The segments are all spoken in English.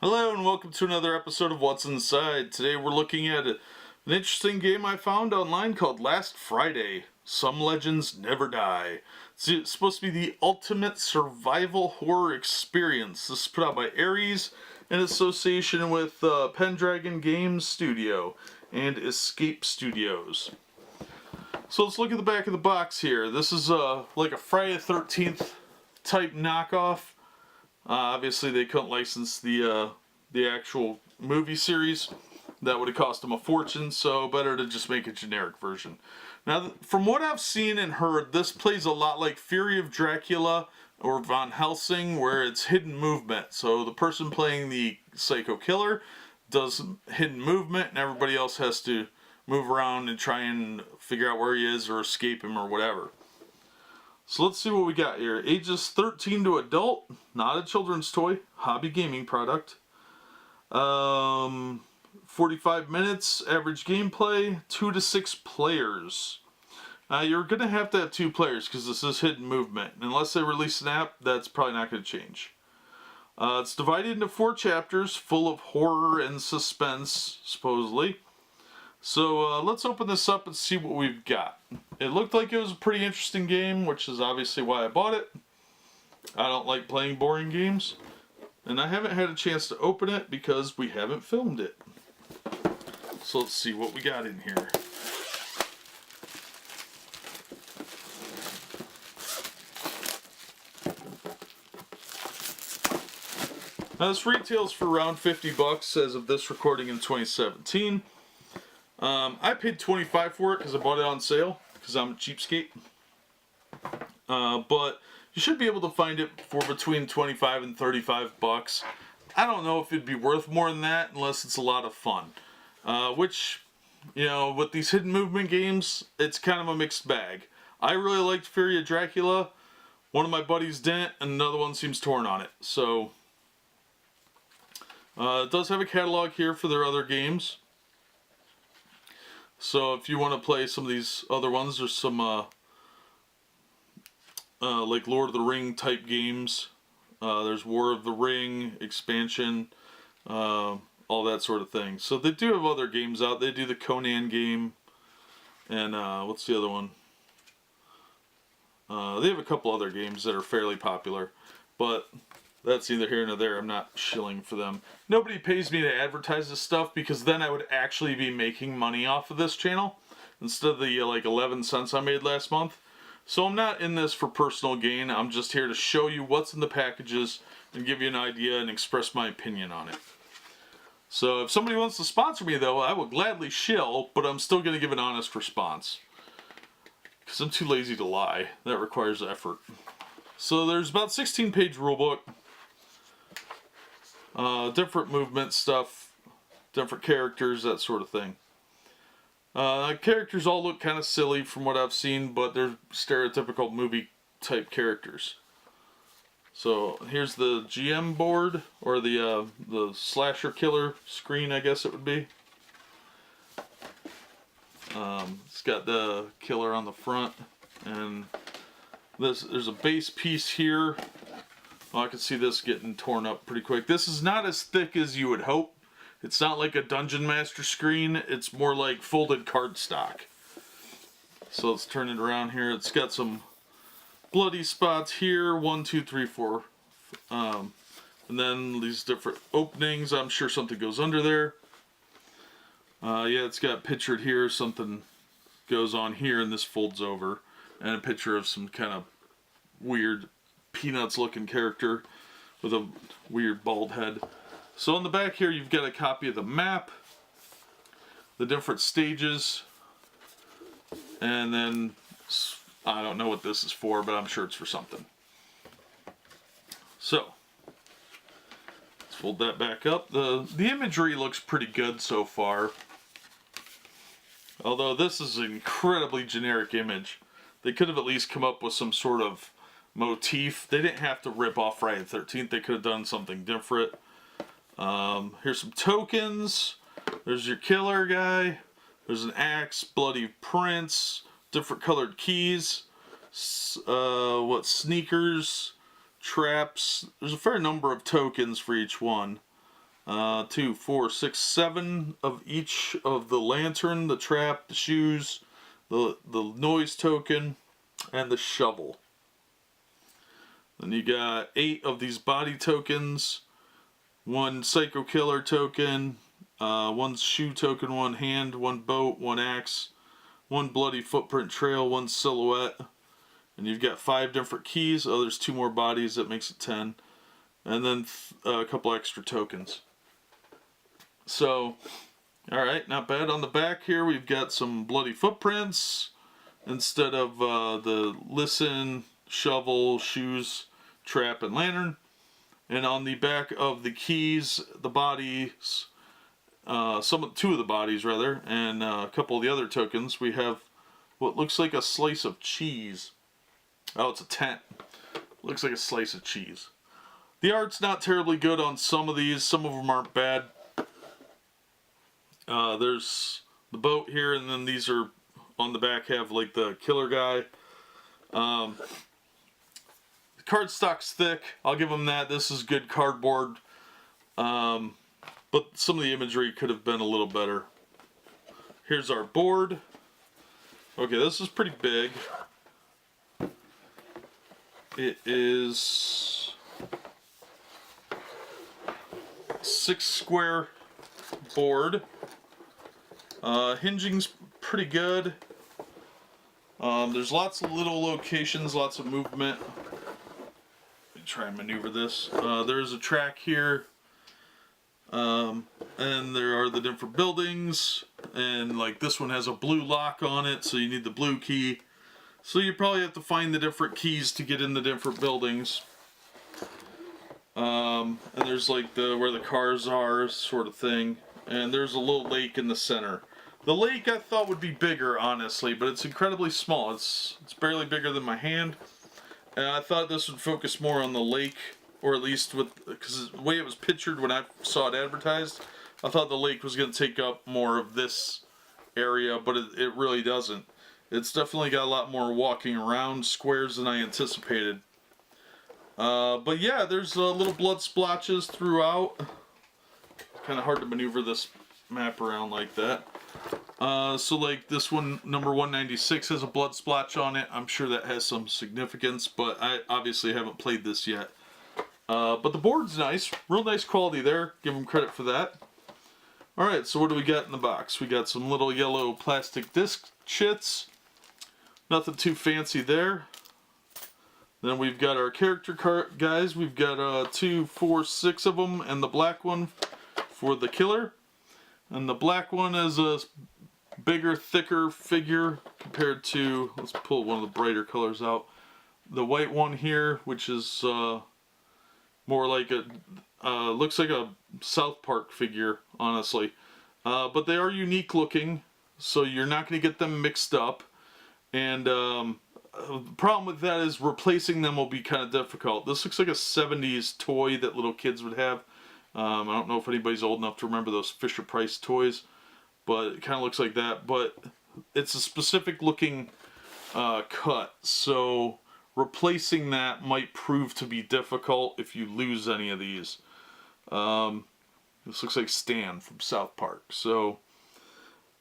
Hello and welcome to another episode of What's Inside. Today we're looking at an interesting game I found online called Last Friday. Some Legends Never Die. It's supposed to be the ultimate survival horror experience. This is put out by Ares in association with Pendragon Games Studio and Escape Studios. So let's look at the back of the box here. This is like a Friday the 13th type knockoff. Obviously, they couldn't license the actual movie series. That would have cost them a fortune, so better to just make a generic version. Now, from what I've seen and heard, this plays a lot like Fury of Dracula or Van Helsing, where it's hidden movement. So the person playing the psycho killer does hidden movement, and everybody else has to move around and try and figure out where he is or escape him or whatever. So let's see what we got here. Ages 13 to adult, not a children's toy, hobby gaming product. 45 minutes, average gameplay, 2 to 6 players. You're going to have 2 players because this is hidden movement. Unless they release an app, that's probably not going to change. It's divided into 4 chapters, full of horror and suspense, supposedly. So let's open this up and see what we've got. It looked like it was a pretty interesting game, which is obviously why I bought it. I don't like playing boring games. And I haven't had a chance to open it because we haven't filmed it. So let's see what we got in here. Now this retails for around $50 as of this recording in 2017. I paid $25 for it because I bought it on sale because I'm a cheapskate. But you should be able to find it for between $25 and $35. I don't know if it'd be worth more than that unless it's a lot of fun. Which, you know, with these hidden movement games, it's kind of a mixed bag. I really liked Fury of Dracula. One of my buddies didn't, and another one seems torn on it. So, it does have a catalog here for their other games. So if you want to play some of these other ones, there's some like Lord of the Ring type games. There's War of the Ring, expansion, all that sort of thing. So they do have other games out. They do the Conan game, and what's the other one? They have a couple other games that are fairly popular, but that's neither here nor there. I'm not shilling for them. Nobody pays me to advertise this stuff because then I would actually be making money off of this channel instead of the like 11 cents I made last month. So I'm not in this for personal gain. I'm just here to show you what's in the packages and give you an idea and express my opinion on it. So if somebody wants to sponsor me though, I will gladly shill, but I'm still going to give an honest response. Because I'm too lazy to lie. That requires effort. So there's about 16-page rulebook. Different movement stuff, different characters, that sort of thing. Characters all look kind of silly from what I've seen, but they're stereotypical movie type characters. So here's the GM board, or the slasher killer screen, I guess it would be. It's got the killer on the front, and there's a base piece here. Oh, I can see this getting torn up pretty quick. This is not as thick as you would hope. It's not like a Dungeon Master screen. It's more like folded cardstock. So let's turn it around here. It's got some bloody spots here. 1, 2, 3, 4. And then these different openings. I'm sure something goes under there. Yeah, it's got pictured here. Something goes on here and this folds over. And a picture of some kind of weird Peanuts looking character with a weird bald head. So on the back here you've got a copy of the map, the different stages, and then I don't know what this is for, but I'm sure it's for something. So let's fold that back up. The imagery looks pretty good so far, although this is an incredibly generic image. They could have at least come up with some sort of motif. They didn't have to rip off Friday the 13th. They could have done something different. Here's some tokens. There's your killer guy. There's an axe, bloody prints, different colored keys. Sneakers, traps. There's a fair number of tokens for each one. 2, 4, 6, 7 of each of the lantern, the trap, the shoes, the noise token, and the shovel. Then you got 8 of these body tokens, 1 psycho killer token, 1 shoe token, 1 hand, 1 boat, 1 axe, 1 bloody footprint trail, 1 silhouette, and you've got 5 different keys. Oh, there's 2 more bodies, that makes it 10, and then a couple extra tokens. So, alright, not bad. On the back here we've got some bloody footprints instead of the listen, shovel, shoes, trap, and lantern. And on the back of the keys, the bodies, 2 of the bodies rather, and a couple of the other tokens, we have what looks like a slice of cheese. Oh, it's a tent. Looks like a slice of cheese. The art's not terribly good on some of these. Some of them aren't bad. There's the boat here, and then these are on the back have like the killer guy. The cardstock's thick. I'll give them that. This is good cardboard. But some of the imagery could have been a little better. Here's our board. Okay, this is pretty big. It is 6 square board. Hinging's pretty good. There's lots of little locations, lots of movement. Let me try and maneuver this. There's a track here. And there are the different buildings. And like this one has a blue lock on it, so you need the blue key. So you probably have to find the different keys to get in the different buildings. And there's like where the cars are, sort of thing. And there's a little lake in the center. The lake I thought would be bigger, honestly, but it's incredibly small. It's barely bigger than my hand. And I thought this would focus more on the lake, or at least because the way it was pictured when I saw it advertised, I thought the lake was going to take up more of this area, but it really doesn't. It's definitely got a lot more walking around squares than I anticipated. But yeah, there's little blood splotches throughout. Kind of hard to maneuver this map around like that. So like this one, number 196, has a blood splotch on it. I'm sure that has some significance, but I obviously haven't played this yet. But the board's nice. Real nice quality there. Give them credit for that. Alright, so what do we got in the box? We got some little yellow plastic disc chits. Nothing too fancy there. Then we've got our character card guys. We've got 2, 4, 6 of them, and the black one for the killer. And the black one is a bigger, thicker figure compared to, let's pull one of the brighter colors out. The white one here, which is more like looks like a South Park figure, honestly. But they are unique looking, so you're not going to get them mixed up. And the problem with that is replacing them will be kind of difficult. This looks like a 70s toy that little kids would have. I don't know if anybody's old enough to remember those Fisher-Price toys, but it kind of looks like that. But it's a specific looking cut, so replacing that might prove to be difficult if you lose any of these. This looks like Stan from South Park. So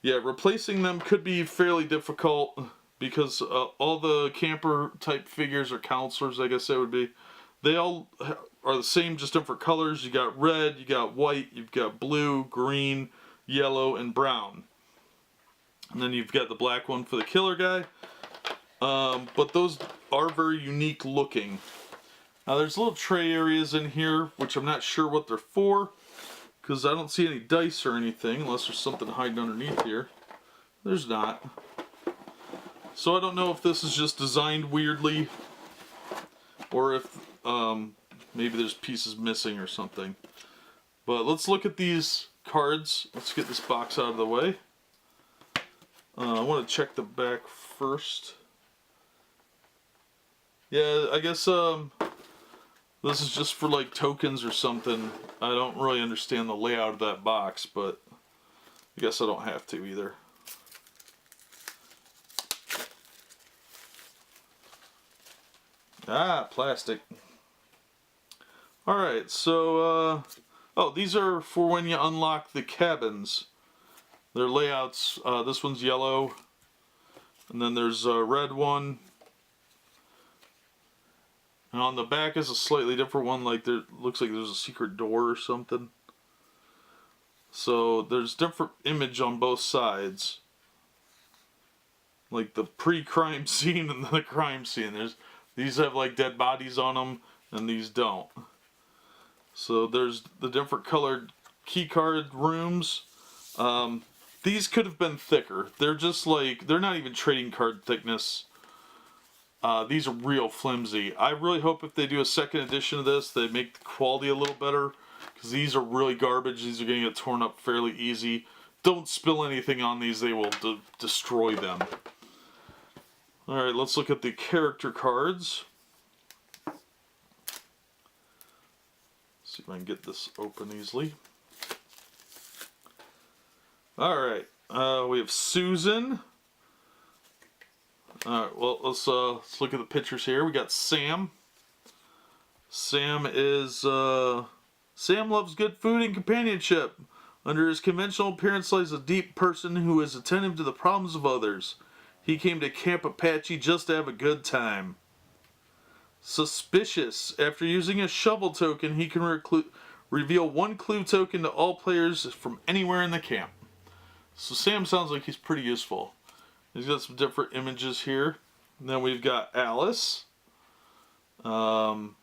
yeah, replacing them could be fairly difficult because all the camper type figures or counselors, I guess that would be, they all are the same, just different colors. You got red, you got white, you've got blue, green, yellow, and brown. And then you've got the black one for the killer guy. But those are very unique looking. Now there's little tray areas in here, which I'm not sure what they're for, because I don't see any dice or anything, unless there's something hiding underneath here. There's not. So I don't know if this is just designed weirdly, or if maybe there's pieces missing or something. But let's look at these cards. Let's get this box out of the way. I want to check the back first. Yeah, I guess this is just for like tokens or something. I don't really understand the layout of that box, but I guess I don't have to either. Ah, plastic. Alright, so Oh, these are for when you unlock the cabins. Their layouts, this one's yellow, and then there's a red one. And on the back is a slightly different one, like there looks like there's a secret door or something. So there's different image on both sides. Like the pre-crime scene and the crime scene. These have like dead bodies on them, and these don't. So there's the different colored keycard rooms. These could have been thicker. They're just like, they're not even trading card thickness. These are real flimsy. I really hope if they do a second edition of this, they make the quality a little better. Because these are really garbage. These are going to get torn up fairly easy. Don't spill anything on these. They will destroy them. Alright, let's look at the character cards. See if I can get this open easily. Alright, we have Susan. Alright, well, let's look at the pictures here. We got Sam. Sam loves good food and companionship. Under his conventional appearance lies a deep person who is attentive to the problems of others. He came to Camp Apache just to have a good time. Suspicious. After using a shovel token, he can reveal one clue token to all players from anywhere in the camp. So Sam sounds like he's pretty useful. He's got some different images here. And then we've got Alice. When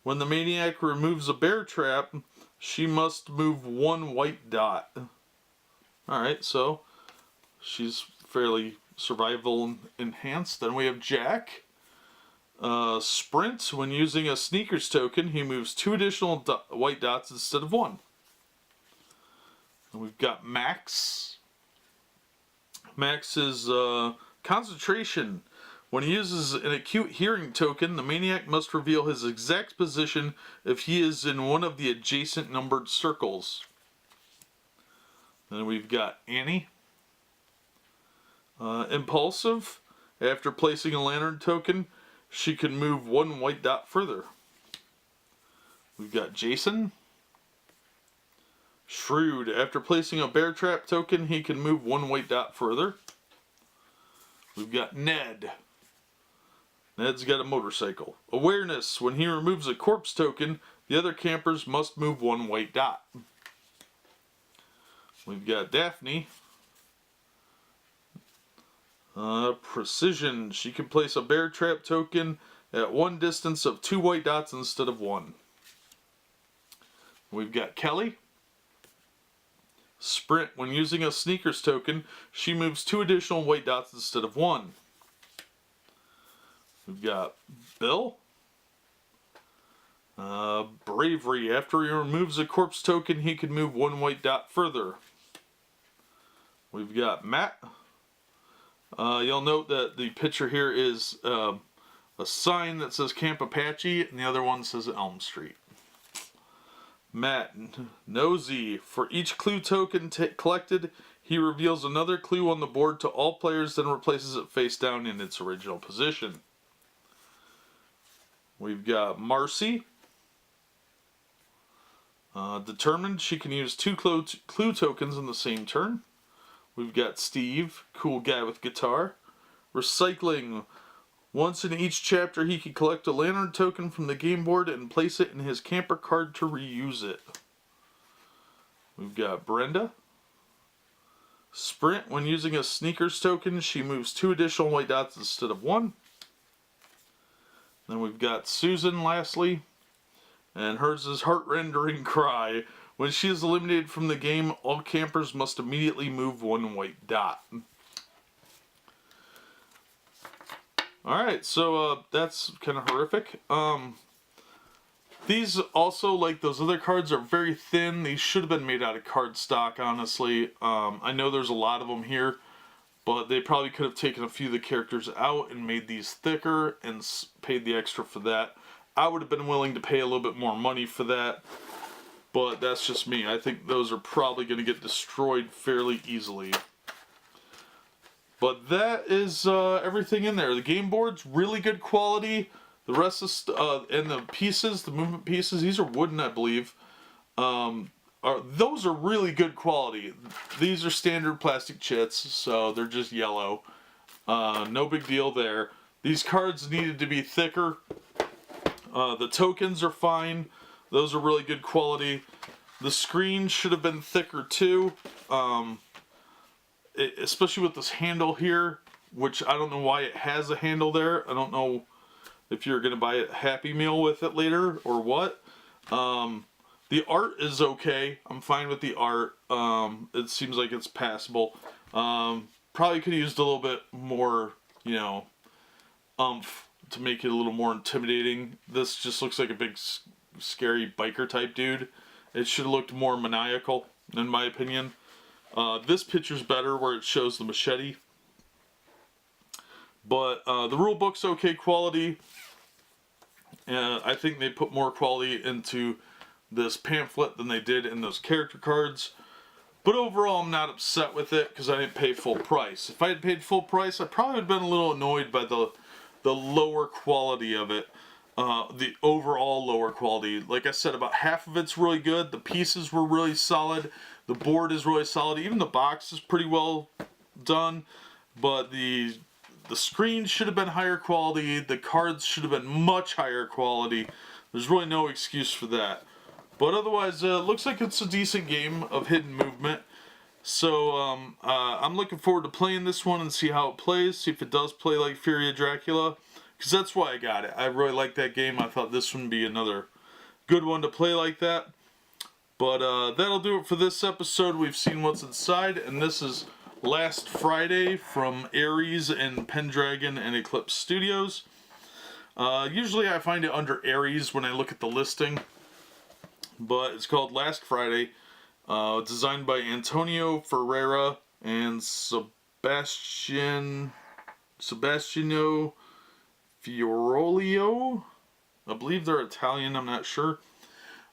the maniac removes a bear trap, she must move one white dot. Alright, so she's fairly survival enhanced. Then we have Jack. Sprint. When using a sneakers token, he moves 2 additional white dots instead of 1. And we've got Max. Max is concentration. When he uses an acute hearing token, the maniac must reveal his exact position if he is in one of the adjacent numbered circles. Then we've got Annie. Impulsive. After placing a lantern token, she can move 1 white dot further. We've got Jason. Shrewd. After placing a bear trap token, he can move 1 white dot further. We've got Ned. Ned's got a motorcycle. Awareness. When he removes a corpse token, the other campers must move 1 white dot. We've got Daphne. Precision. She can place a bear trap token at 1 distance of 2 white dots instead of 1. We've got Kelly. Sprint. When using a sneakers token, she moves 2 additional white dots instead of 1. We've got Bill. Bravery. After he removes a corpse token, he can move 1 white dot further. We've got Matt. You'll note that the picture here is a sign that says Camp Apache, and the other one says Elm Street. Matt. Nosy. For each clue token collected, he reveals another clue on the board to all players, then replaces it face down in its original position. We've got Marcy. Determined. She can use 2 clue tokens in the same turn. We've got Steve. Cool guy with guitar. Recycling. Once in each chapter, he can collect a lantern token from the game board and place it in his camper card to reuse it. We've got Brenda. Sprint. When using a sneakers token, she moves 2 additional white dots instead of 1. Then we've got Susan, lastly. And hers is heart-rendering cry. When she is eliminated from the game, all campers must immediately move 1 white dot. Alright, so that's kind of horrific. These also, like those other cards, are very thin. These should have been made out of cardstock, honestly. I know there's a lot of them here, but they probably could have taken a few of the characters out and made these thicker and paid the extra for that. I would have been willing to pay a little bit more money for that, but that's just me. I think those are probably going to get destroyed fairly easily. But that is everything in there. The game board's really good quality. The rest is and the pieces, the movement pieces, these are wooden, I believe. those are really good quality. These are standard plastic chits, so they're just yellow. No big deal there. These cards needed to be thicker. The tokens are fine. Those are really good quality. The screen should have been thicker too, especially with this handle here, which I don't know why it has a handle there. I don't know if you're going to buy a Happy Meal with it later or what. The art is okay. I'm fine with the art. It seems like it's passable. Probably could have used a little bit more, umph to make it a little more intimidating. This just looks like a big, scary biker type dude. It should have looked more maniacal, in my opinion. This picture's better where it shows the machete. But the rule book's okay quality. I think they put more quality into this pamphlet than they did in those character cards. But overall, I'm not upset with it because I didn't pay full price. If I had paid full price, I probably would have been a little annoyed by the lower quality of it. The overall lower quality. Like I said, about half of it's really good. The pieces were really solid. The board is really solid. Even the box is pretty well done. But the screen should have been higher quality. The cards should have been much higher quality. There's really no excuse for that. But otherwise, it looks like it's a decent game of hidden movement. So I'm looking forward to playing this one and see how it plays. See if it does play like Fury of Dracula. Because that's why I got it. I really like that game. I thought this one would be another good one to play like that. But that'll do it for this episode. We've seen what's inside. And this is Last Friday from Ares and Pendragon and Eclipse Studios. Usually I find it under Ares when I look at the listing. But it's called Last Friday. Designed by Antonio Ferreira and Sebastiano Fiorolio. I believe they're Italian, I'm not sure.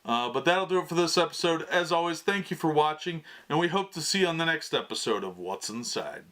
But that'll do it for this episode. As always, thank you for watching, and we hope to see you on the next episode of What's Inside.